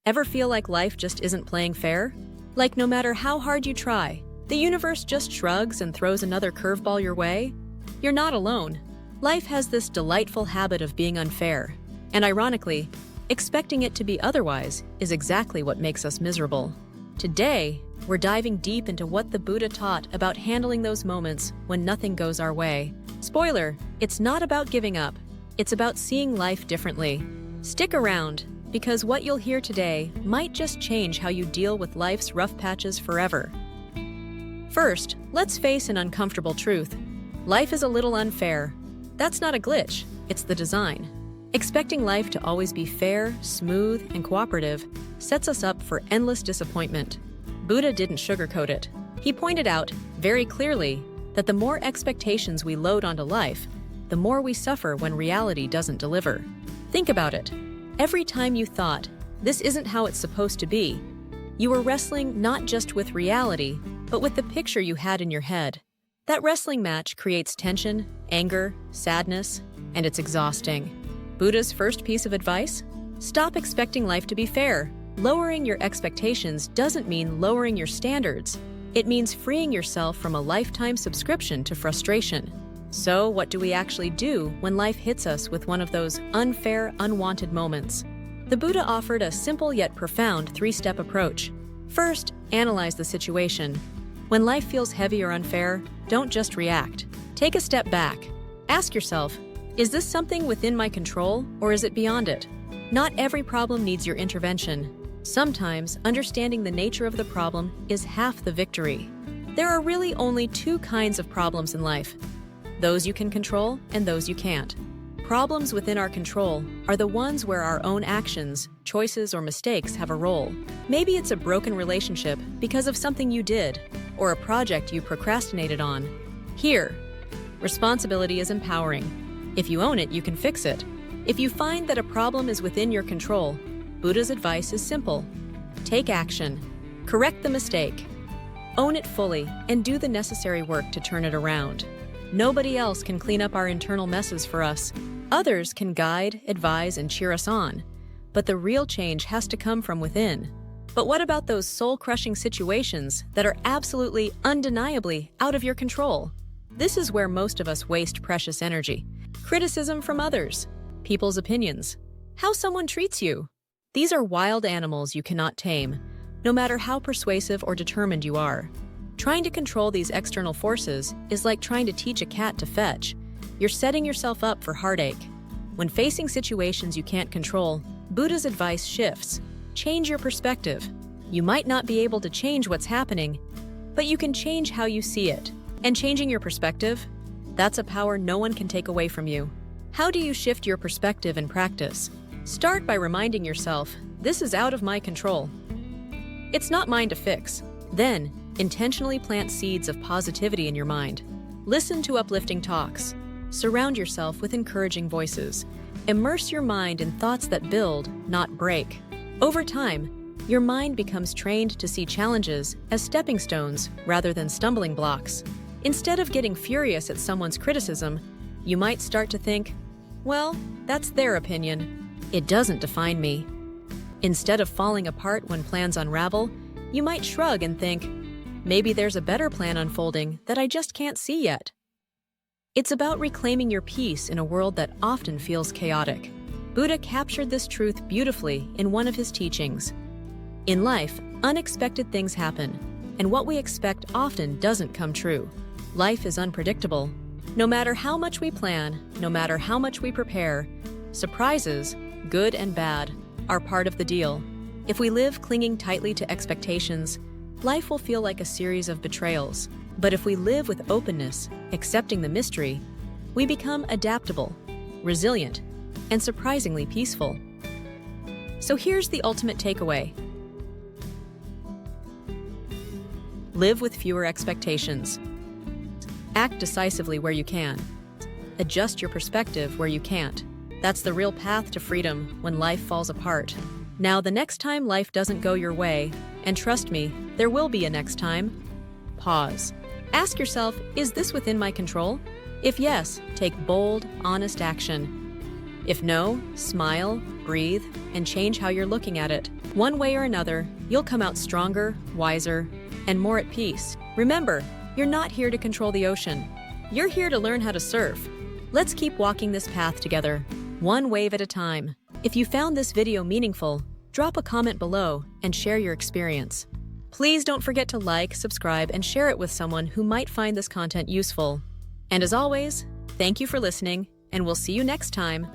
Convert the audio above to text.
Ever feel like life just isn't playing fair? Like no matter how hard you try, the universe just shrugs and throws another curveball your way? You're not alone. Life has this delightful habit of being unfair. And ironically, expecting it to be otherwise is exactly what makes us miserable. Today, we're diving deep into what the Buddha taught about handling those moments when nothing goes our way. Spoiler, it's not about giving up. It's about seeing life differently. Stick around, because what you'll hear today might just change how you deal with life's rough patches forever. First, let's face an uncomfortable truth. Life is a little unfair. That's not a glitch, it's the design. Expecting life to always be fair, smooth, and cooperative sets us up for endless disappointment. Buddha didn't sugarcoat it. He pointed out, very clearly, that the more expectations we load onto life, the more we suffer when reality doesn't deliver. Think about it. Every time you thought, this isn't how it's supposed to be, you were wrestling not just with reality, but with the picture you had in your head. That wrestling match creates tension, anger, sadness, and it's exhausting. Buddha's first piece of advice? Stop expecting life to be fair. Lowering your expectations doesn't mean lowering your standards. It means freeing yourself from a lifetime subscription to frustration. So, what do we actually do when life hits us with one of those unfair, unwanted moments? The Buddha offered a simple yet profound three-step approach. First, analyze the situation. When life feels heavy or unfair, don't just react. Take a step back. Ask yourself, is this something within my control, or is it beyond it? Not every problem needs your intervention. Sometimes, understanding the nature of the problem is half the victory. There are really only two kinds of problems in life: those you can control and those you can't. Problems within our control are the ones where our own actions, choices, or mistakes have a role. Maybe it's a broken relationship because of something you did, or a project you procrastinated on. Here, responsibility is empowering. If you own it, you can fix it. If you find that a problem is within your control, Buddha's advice is simple. Take action. Correct the mistake. Own it fully and do the necessary work to turn it around. Nobody else can clean up our internal messes for us. Others can guide, advise, and cheer us on. But the real change has to come from within. But what about those soul-crushing situations that are absolutely, undeniably out of your control? This is where most of us waste precious energy. Criticism from others, people's opinions, how someone treats you. These are wild animals you cannot tame, no matter how persuasive or determined you are. Trying to control these external forces is like trying to teach a cat to fetch. You're setting yourself up for heartache. When facing situations you can't control, Buddha's advice shifts. Change your perspective. You might not be able to change what's happening, but you can change how you see it. And changing your perspective? That's a power no one can take away from you. How do you shift your perspective in practice? Start by reminding yourself, this is out of my control. It's not mine to fix. Then, intentionally plant seeds of positivity in your mind. Listen to uplifting talks. Surround yourself with encouraging voices. Immerse your mind in thoughts that build, not break. Over time, your mind becomes trained to see challenges as stepping stones rather than stumbling blocks. Instead of getting furious at someone's criticism, you might start to think, well, that's their opinion. It doesn't define me. Instead of falling apart when plans unravel, you might shrug and think, maybe there's a better plan unfolding that I just can't see yet. It's about reclaiming your peace in a world that often feels chaotic. Buddha captured this truth beautifully in one of his teachings. In life, unexpected things happen, and what we expect often doesn't come true. Life is unpredictable. No matter how much we plan, no matter how much we prepare, surprises, good and bad, are part of the deal. If we live clinging tightly to expectations, life will feel like a series of betrayals. But if we live with openness, accepting the mystery, we become adaptable, resilient, and surprisingly peaceful. So here's the ultimate takeaway. Live with fewer expectations. Act decisively where you can. Adjust your perspective where you can't. That's the real path to freedom when life falls apart. Now, the next time life doesn't go your way, and trust me, there will be a next time, pause. Ask yourself, is this within my control? If yes, take bold, honest action. If no, smile, breathe, and change how you're looking at it. One way or another, you'll come out stronger, wiser, and more at peace. Remember, you're not here to control the ocean. You're here to learn how to surf. Let's keep walking this path together, one wave at a time. If you found this video meaningful, drop a comment below and share your experience. Please don't forget to like, subscribe, and share it with someone who might find this content useful. And as always, thank you for listening, and we'll see you next time.